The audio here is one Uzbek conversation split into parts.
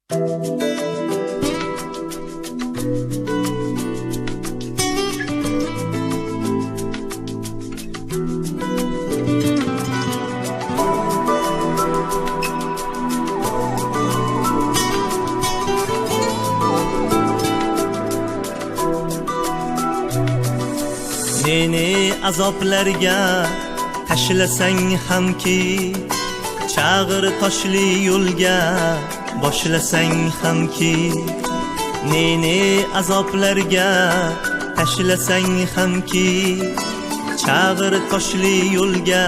Meni azoblarga tashlasang hamki, chag'ir toshli yo'lga boshlasang hamki, meni azoblarga tashlasang hamki, chag'ir toshli yo'lga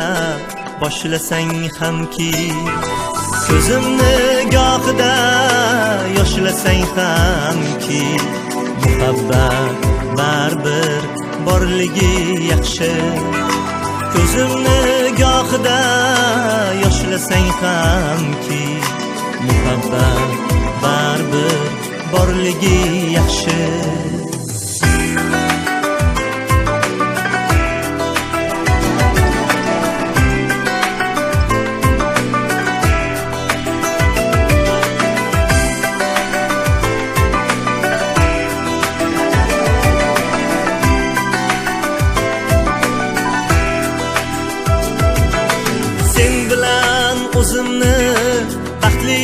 boshlasang hamki, ko'zimni gohida yoshlasang hamki, muhabbat baribir borligi yaxshi. Ko'zimni gohida yoshlasang hamki, muhabbat baribir borligi yaxshi. O'zimni baxtli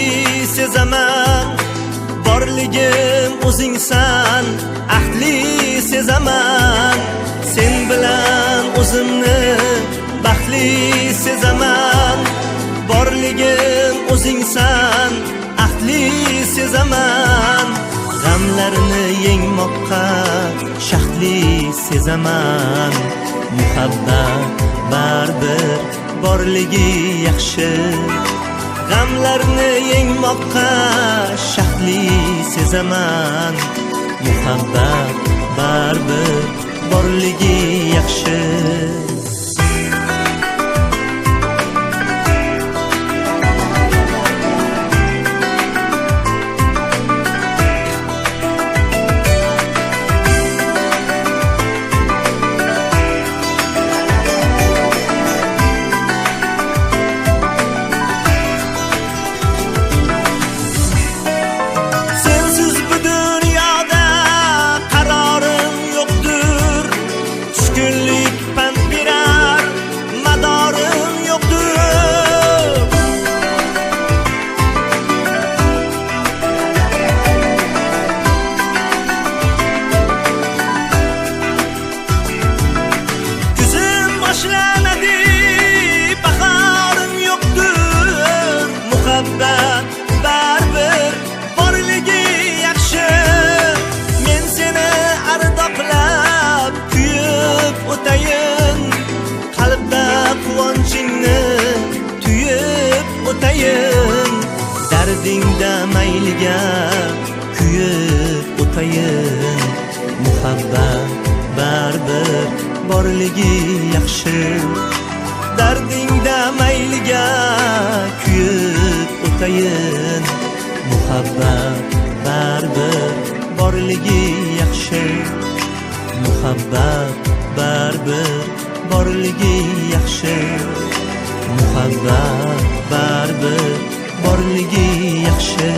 sezaman, borligim o'zingsan, ahdli sezaman. Sen bilan o'zimni baxtli sezaman, borligim o'zingsan, ahdli sezaman. G'amlarni yengmoqqa shaxtli sezaman, muhabbat baribir borligi yaxshi. G'amlarni yengmoqqa shaxtli sezaman, muhabbat baribir borligi yaxshi. Muhabbat baribir borligi yaxshi. Men seni ardoqlab kuyib o'tayin, qalbda quvonchingni tuyib o'tayin. Dardingda mayliga kuyib o'tayin, muhabbat baribir borligi yaxshi. Dardingda mayliga kuyib o'tayin, muhabbat baribir borligi yaxshi. Muhabbat baribir borligi yaxshi. Muhabbat baribir borligi yaxshi.